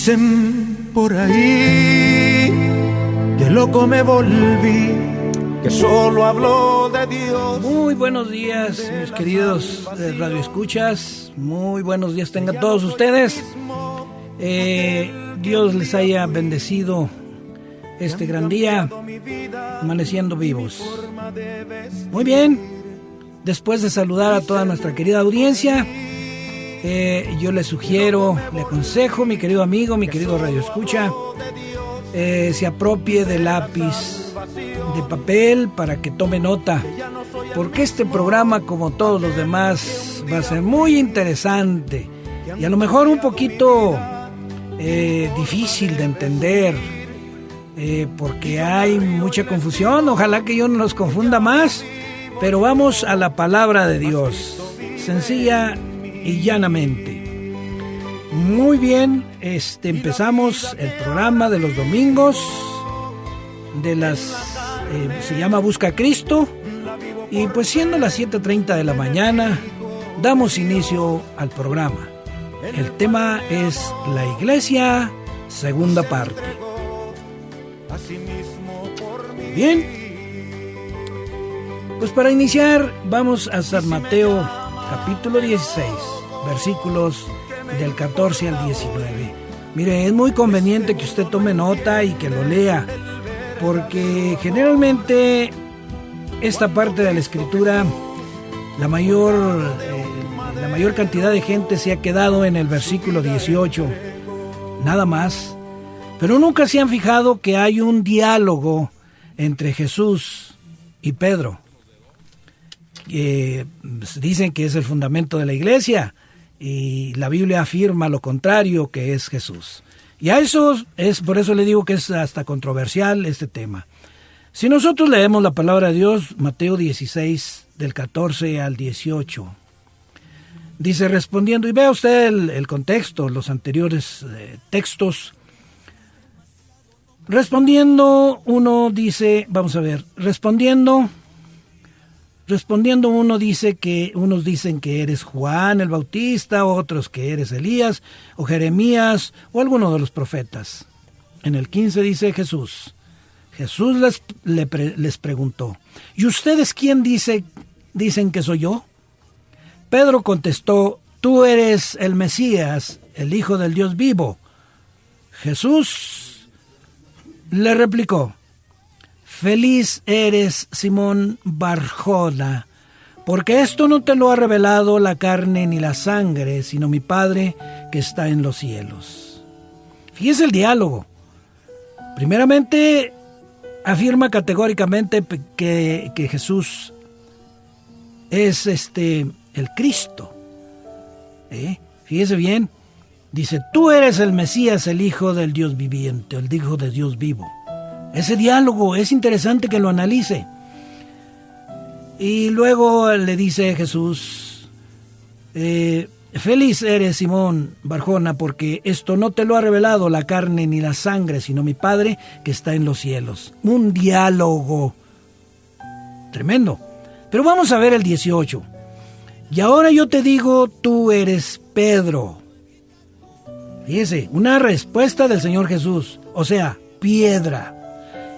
Dicen por ahí que loco me volví, que solo hablo de Dios. Muy buenos días, mis queridos radioescuchas. Muy buenos días tengan todos ustedes. Dios les haya bendecido este gran día, amaneciendo vivos. Muy bien, después de saludar a toda nuestra querida audiencia, yo le sugiero, le aconsejo, mi querido amigo, mi querido radioescucha, se apropie de lápiz, de papel, para que tome nota, porque este programa, como todos los demás, va a ser muy interesante y a lo mejor un poquito difícil de entender, porque hay mucha confusión. Ojalá que yo no los confunda más, pero vamos a la palabra de Dios, sencilla y llanamente. Muy bien, empezamos el programa de los domingos se llama Busca a Cristo, y pues siendo las 7:30 de la mañana damos inicio al programa. El tema es la iglesia, segunda parte. Bien, pues para iniciar vamos a San Mateo capítulo 16, versículos del 14 al 19. Mire, es muy conveniente que usted tome nota y que lo lea, porque generalmente esta parte de la escritura, la mayor cantidad de gente se ha quedado en el versículo 18, nada más, pero nunca se han fijado que hay un diálogo entre Jesús y Pedro, que dicen que es el fundamento de la iglesia, y la Biblia afirma lo contrario, que es Jesús. Y a eso es, por eso le digo que es hasta controversial este tema. Si nosotros leemos la palabra de Dios, Mateo 16, del 14 al 18, dice, respondiendo, y vea usted el contexto, los anteriores textos. Respondiendo uno dice, vamos a ver, respondiendo uno dice que, unos dicen que eres Juan el Bautista, otros que eres Elías, o Jeremías, o alguno de los profetas. En el 15 dice Jesús les preguntó, ¿y ustedes quién dicen que soy yo? Pedro contestó, tú eres el Mesías, el Hijo del Dios vivo. Jesús le replicó, feliz eres, Simón Barjona, porque esto no te lo ha revelado la carne ni la sangre, sino mi Padre que está en los cielos. Fíjese el diálogo. Primeramente, afirma categóricamente que Jesús es el Cristo. Fíjese bien, dice, tú eres el Mesías, el Hijo del Dios viviente, el Hijo de Dios vivo. Ese diálogo es interesante que lo analice. Y luego le dice Jesús, feliz eres, Simón Barjona, porque esto no te lo ha revelado la carne ni la sangre, sino mi Padre que está en los cielos. Un diálogo tremendo. Pero vamos a ver el 18. Y ahora yo te digo, tú eres Pedro. Fíjese, una respuesta del Señor Jesús, o sea, piedra.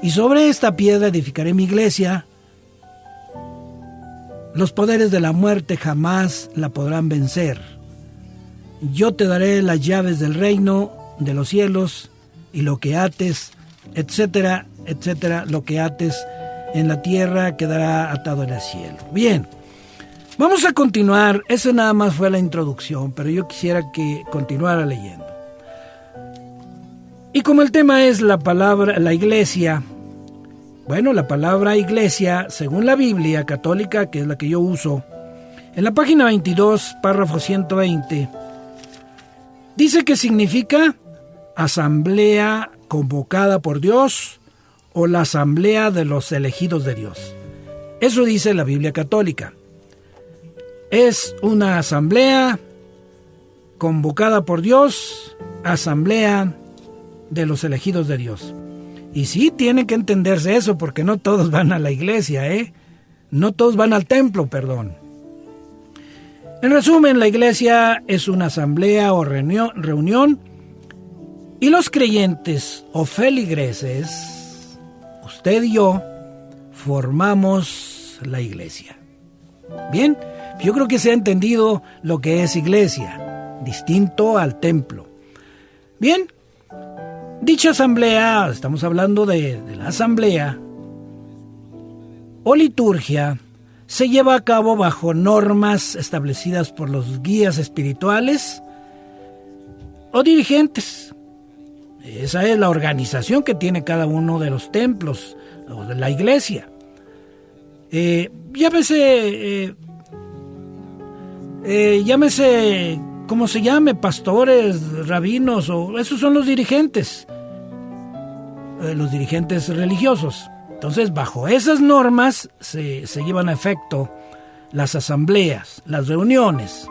Y sobre esta piedra edificaré mi iglesia. Los poderes de la muerte jamás la podrán vencer. Yo te daré las llaves del reino de los cielos, y lo que ates, etcétera, etcétera, lo que ates en la tierra quedará atado en el cielo. Bien, vamos a continuar. Esa nada más fue la introducción, pero yo quisiera que continuara leyendo. Y como el tema es la palabra, la iglesia, bueno, la palabra iglesia, según la Biblia católica, que es la que yo uso, en la página 22, párrafo 120, dice que significa asamblea convocada por Dios o la asamblea de los elegidos de Dios. Eso dice la Biblia católica. Es una asamblea convocada por Dios, asamblea de los elegidos de Dios. Y sí, tiene que entenderse eso, porque no todos van a la iglesia, no todos van al templo, perdón. En resumen, la iglesia es una asamblea o reunión Y los creyentes o feligreses, usted y yo, formamos la iglesia. Bien, yo creo que se ha entendido lo que es iglesia, distinto al templo. Bien, dicha asamblea, estamos hablando de la asamblea o liturgia, se lleva a cabo bajo normas establecidas por los guías espirituales o dirigentes. Esa es la organización que tiene cada uno de los templos o de la iglesia. Llámese como se llame, pastores, rabinos, o esos son los dirigentes religiosos. Entonces, bajo esas normas se llevan a efecto las asambleas, las reuniones.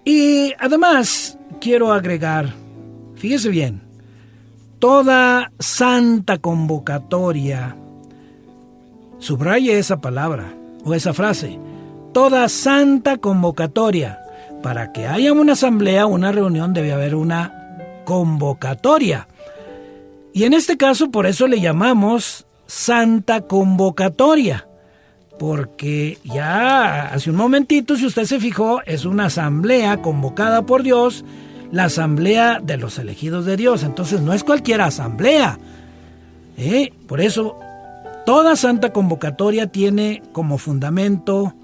Y además, quiero agregar, fíjese bien, toda santa convocatoria, subraye esa palabra o esa frase, toda santa convocatoria. Para que haya una asamblea, una reunión, debe haber una convocatoria. Y en este caso, por eso le llamamos santa convocatoria, porque ya hace un momentito, si usted se fijó, es una asamblea convocada por Dios, la asamblea de los elegidos de Dios. Entonces no es cualquier asamblea. Por eso, toda santa convocatoria tiene como fundamento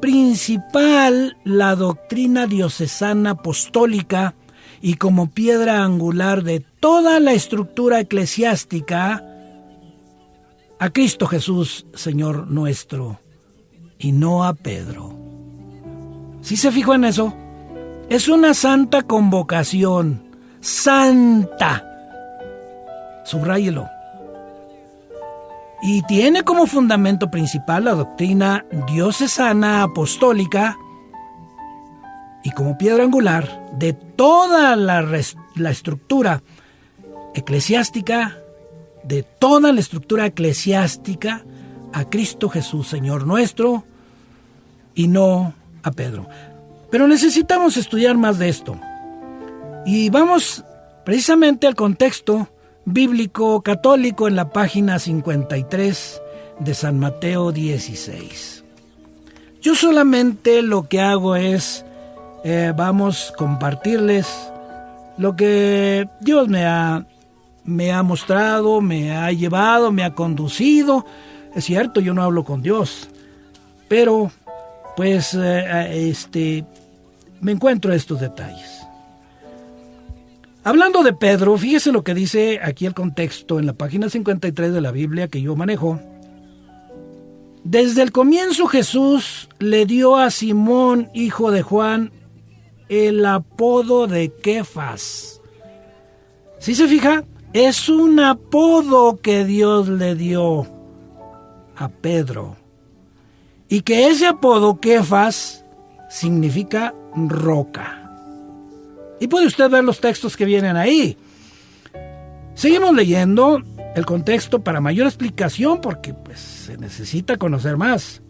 principal la doctrina diocesana apostólica y como piedra angular de toda la estructura eclesiástica a Cristo Jesús, Señor nuestro, y no a Pedro. ¿Sí se fijó en eso? Es una santa convocación, santa. Subráyelo. Y tiene como fundamento principal la doctrina diocesana apostólica y como piedra angular de toda la estructura eclesiástica, a Cristo Jesús, Señor nuestro, y no a Pedro. Pero necesitamos estudiar más de esto. Y vamos precisamente al contexto bíblico católico en la página 53 de San Mateo 16. Yo solamente lo que hago es compartirles lo que Dios me ha mostrado, me ha llevado, me ha conducido. Es cierto, yo no hablo con Dios, pero pues me encuentro estos detalles. Hablando de Pedro, fíjese lo que dice aquí el contexto en la página 53 de la Biblia que yo manejo. Desde el comienzo Jesús le dio a Simón, hijo de Juan, el apodo de Kefas. ¿Sí se fija? Es un apodo que Dios le dio a Pedro. Y que ese apodo Kefas significa roca. Y puede usted ver los textos que vienen ahí. Seguimos leyendo el contexto para mayor explicación porque pues se necesita conocer más.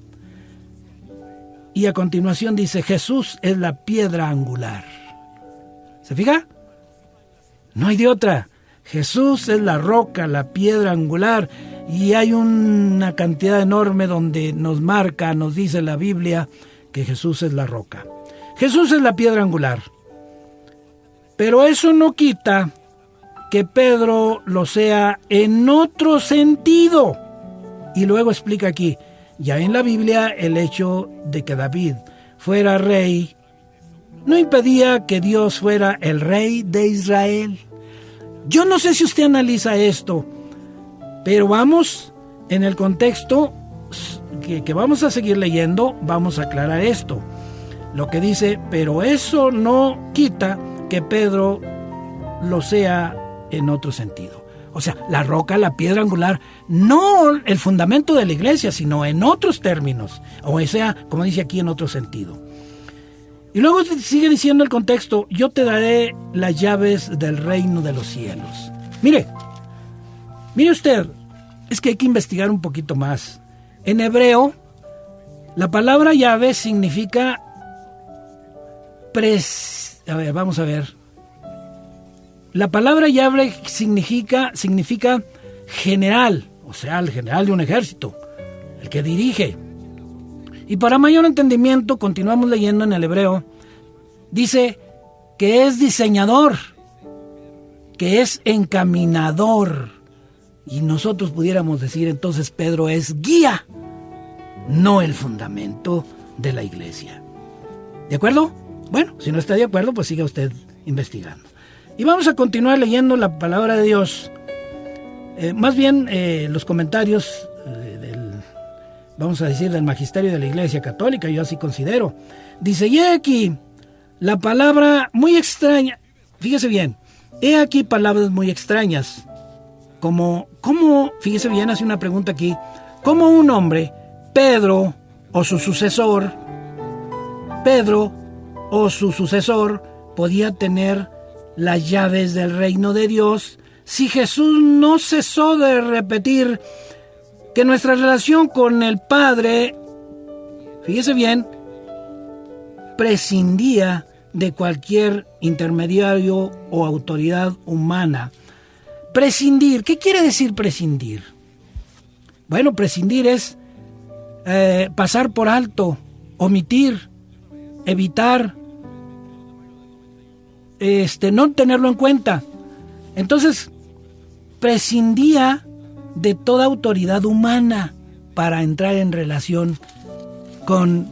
Y a continuación dice, Jesús es la piedra angular. ¿Se fija? No hay de otra. Jesús es la roca, la piedra angular. Y hay una cantidad enorme donde nos dice la Biblia que Jesús es la roca. Jesús es la piedra angular. Pero eso no quita que Pedro lo sea en otro sentido. Y luego explica aquí, ya en la Biblia el hecho de que David fuera rey no impedía que Dios fuera el rey de Israel. Yo no sé si usted analiza esto, pero vamos en el contexto que vamos a seguir leyendo, vamos a aclarar esto. Lo que dice, pero eso no quita que Pedro lo sea en otro sentido. O sea, la roca, la piedra angular, no el fundamento de la iglesia, sino en otros términos. O sea, como dice aquí, en otro sentido. Y luego sigue diciendo el contexto, yo te daré las llaves del reino de los cielos. Mire usted, es que hay que investigar un poquito más. En hebreo, la palabra llave significa vamos a ver. La palabra Yahvé significa general, o sea, el general de un ejército, el que dirige. Y para mayor entendimiento, continuamos leyendo en el hebreo, dice que es diseñador, que es encaminador. Y nosotros pudiéramos decir entonces Pedro es guía, no el fundamento de la iglesia. ¿De acuerdo? Bueno, si no está de acuerdo, pues siga usted investigando. Y vamos a continuar leyendo la palabra de Dios. Más bien los comentarios vamos a decir, del magisterio de la Iglesia Católica, yo así considero. Dice, y he aquí la palabra muy extraña. Fíjese bien, he aquí palabras muy extrañas. ¿Cómo, fíjese bien, hace una pregunta aquí, cómo un hombre, Pedro o su sucesor, podía tener las llaves del reino de Dios si Jesús no cesó de repetir que nuestra relación con el Padre, fíjese bien, prescindía de cualquier intermediario o autoridad humana? Prescindir, ¿qué quiere decir prescindir? Bueno, prescindir es pasar por alto, omitir, evitar, no tenerlo en cuenta. Entonces, prescindía de toda autoridad humana para entrar en relación con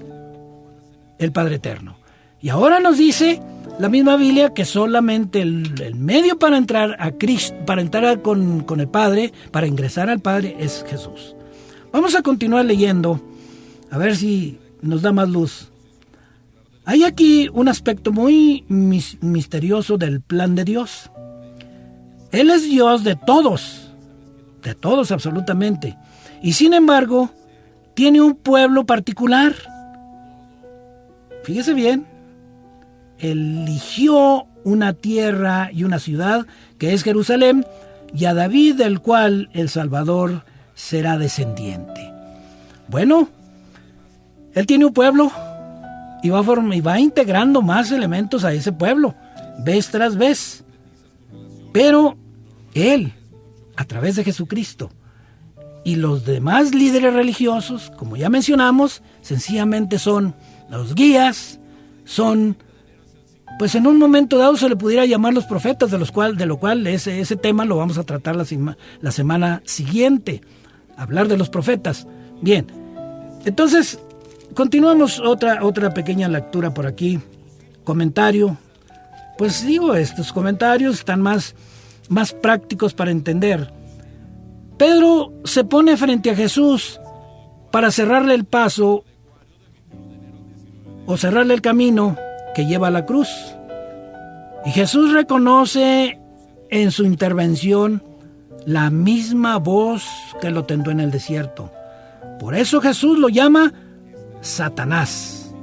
el Padre Eterno. Y ahora nos dice la misma Biblia que solamente el medio para entrar a Cristo, para entrar con el Padre, para ingresar al Padre, es Jesús. Vamos a continuar leyendo, a ver si nos da más luz. Hay aquí un aspecto muy misterioso del plan de Dios. Él es Dios de todos absolutamente. Y sin embargo, tiene un pueblo particular. Fíjese bien, eligió una tierra y una ciudad que es Jerusalén, y a David, del cual el Salvador será descendiente. Bueno, él tiene un pueblo y va integrando más elementos a ese pueblo, vez tras vez. Pero él, a través de Jesucristo, y los demás líderes religiosos, como ya mencionamos, sencillamente son los guías, son, pues en un momento dado se le pudiera llamar los profetas, de lo cual ese tema lo vamos a tratar la semana siguiente, hablar de los profetas. Bien, entonces continuamos otra pequeña lectura por aquí, comentario. Pues digo, estos comentarios están más prácticos para entender. Pedro se pone frente a Jesús para cerrarle el paso o cerrarle el camino que lleva a la cruz. Y Jesús reconoce en su intervención la misma voz que lo tentó en el desierto. Por eso Jesús lo llama Satanás,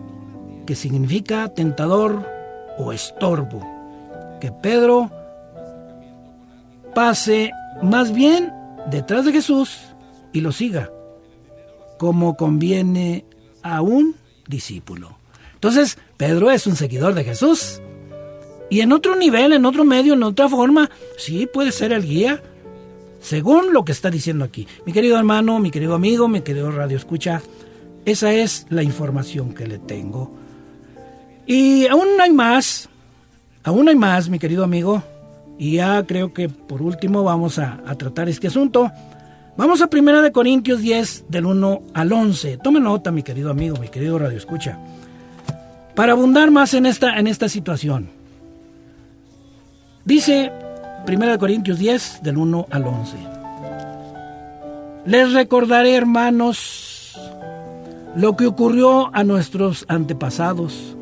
que significa tentador o estorbo. Que Pedro pase más bien detrás de Jesús y lo siga, como conviene a un discípulo. Entonces, Pedro es un seguidor de Jesús. Y en otro nivel, en otro medio, en otra forma, sí puede ser el guía, según lo que está diciendo aquí. Mi querido hermano, mi querido amigo, mi querido radio escucha, esa es la información que le tengo. Y aún hay más, mi querido amigo. Y ya creo que por último vamos a tratar este asunto. Vamos a 1 Corintios 10, del 1 al 11. Tome nota, mi querido amigo, mi querido radio escucha, para abundar más en esta situación. Dice 1 Corintios 10, del 1 al 11. Les recordaré, hermanos, lo que ocurrió a nuestros antepasados.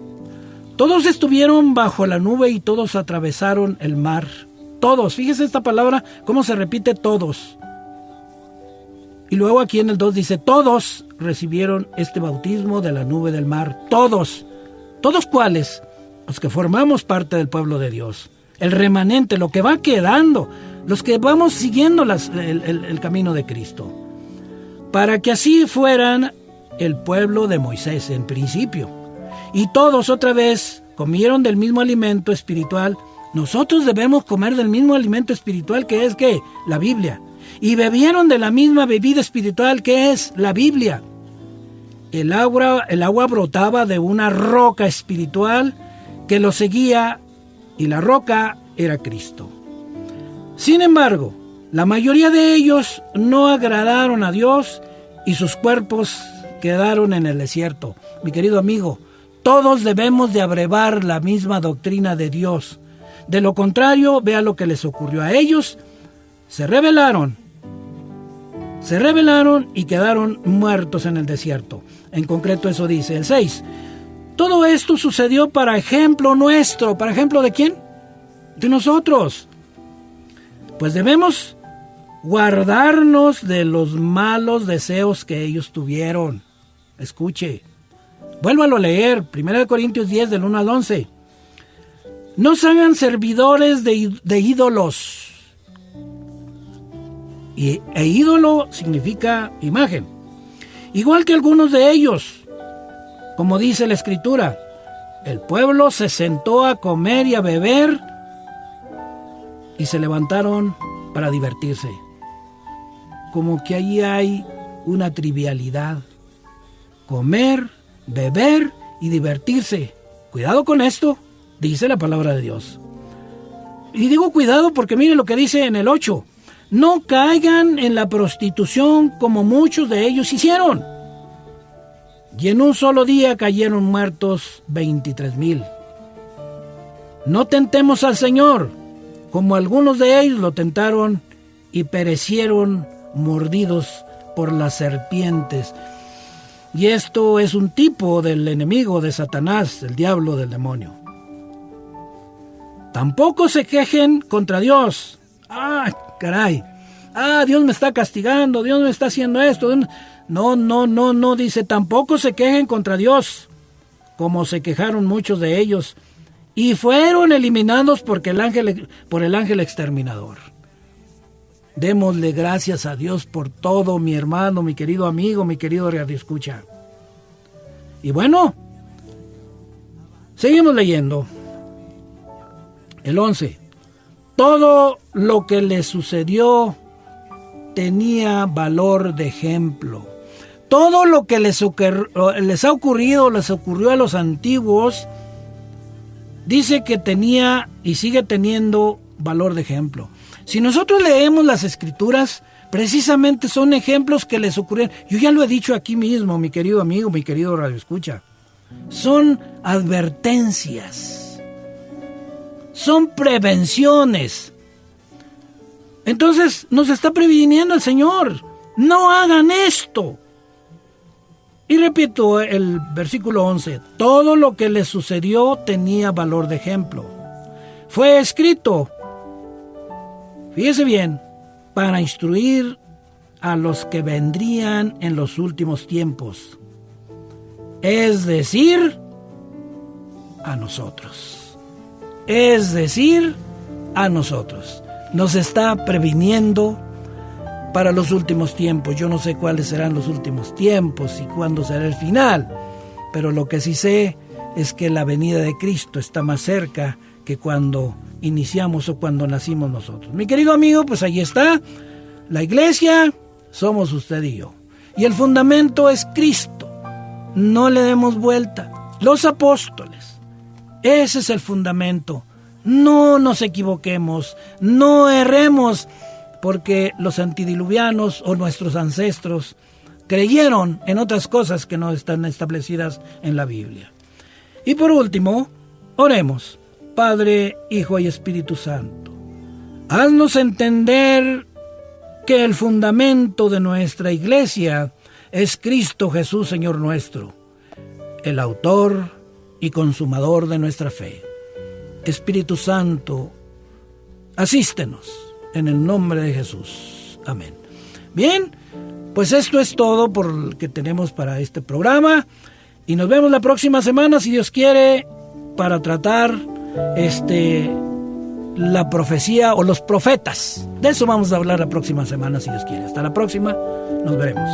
Todos estuvieron bajo la nube y todos atravesaron el mar. Todos, fíjese esta palabra, cómo se repite todos. Y luego aquí en el 2 dice, todos recibieron este bautismo de la nube del mar. Todos. ¿Todos cuáles? Los que formamos parte del pueblo de Dios. El remanente, lo que va quedando. Los que vamos siguiendo el camino de Cristo. Para que así fueran el pueblo de Moisés en principio. Y todos otra vez comieron del mismo alimento espiritual Nosotros debemos comer del mismo alimento espiritual que es ¿qué? La Biblia. Y bebieron de la misma bebida espiritual que es la Biblia. El agua brotaba de una roca espiritual que lo seguía, y la roca era Cristo. Sin embargo, la mayoría de ellos no agradaron a Dios y sus cuerpos quedaron en el desierto. Mi querido amigo, todos debemos de abrevar la misma doctrina de Dios. De lo contrario, vea lo que les ocurrió a ellos. Se rebelaron y quedaron muertos en el desierto. En concreto eso dice el 6. Todo esto sucedió para ejemplo nuestro. ¿Para ejemplo de quién? De nosotros. Pues debemos guardarnos de los malos deseos que ellos tuvieron. Escuche. Vuélvalo a leer. 1 Corintios 10 del 1 al 11. No se hagan servidores de ídolos. E ídolo significa imagen. Igual que algunos de ellos, como dice la Escritura, el pueblo se sentó a comer y a beber y se levantaron para divertirse. Como que allí hay una trivialidad. Comer, beber y divertirse. Cuidado con esto, dice la palabra de Dios. Y digo cuidado porque mire lo que dice en el 8. No caigan en la prostitución como muchos de ellos hicieron. Y en un solo día cayeron muertos 23,000. No tentemos al Señor, como algunos de ellos lo tentaron y perecieron mordidos por las serpientes. Y esto es un tipo del enemigo de Satanás, el diablo, del demonio. Tampoco se quejen contra Dios. Caray. Dios me está castigando, Dios me está haciendo esto. No, dice, tampoco se quejen contra Dios, como se quejaron muchos de ellos, y fueron eliminados por el ángel exterminador. Démosle gracias a Dios por todo, mi hermano, mi querido amigo, mi querido radioescucha. Y bueno, seguimos leyendo. El 11. Todo lo que les sucedió tenía valor de ejemplo. Todo lo que les ocurrió a los antiguos, dice que tenía y sigue teniendo valor de ejemplo. Si nosotros leemos las Escrituras, precisamente son ejemplos que les ocurrieron. Yo ya lo he dicho aquí mismo, mi querido amigo, mi querido radioescucha. Son advertencias. Son prevenciones. Entonces nos está previniendo el Señor. No hagan esto. Y repito el versículo 11. Todo lo que les sucedió tenía valor de ejemplo. Fue escrito, fíjese bien, para instruir a los que vendrían en los últimos tiempos. Es decir, a nosotros. Nos está previniendo para los últimos tiempos. Yo no sé cuáles serán los últimos tiempos y cuándo será el final, pero lo que sí sé es que la venida de Cristo está más cerca que cuando iniciamos o cuando nacimos nosotros. Mi querido amigo, pues ahí está. La iglesia somos usted y yo. Y el fundamento es Cristo. No le demos vuelta. Los apóstoles. Ese es el fundamento. No nos equivoquemos, no erremos, porque los antediluvianos o nuestros ancestros creyeron en otras cosas que no están establecidas en la Biblia. Y por último, oremos. Padre, Hijo y Espíritu Santo, haznos entender que el fundamento de nuestra iglesia es Cristo Jesús, Señor nuestro, el autor y consumador de nuestra fe. Espíritu Santo, asístenos en el nombre de Jesús. Amén. Bien, pues esto es todo por lo que tenemos para este programa y nos vemos la próxima semana, si Dios quiere, para tratar la profecía o los profetas. De eso vamos a hablar la próxima semana, si Dios quiere. Hasta la próxima, nos veremos.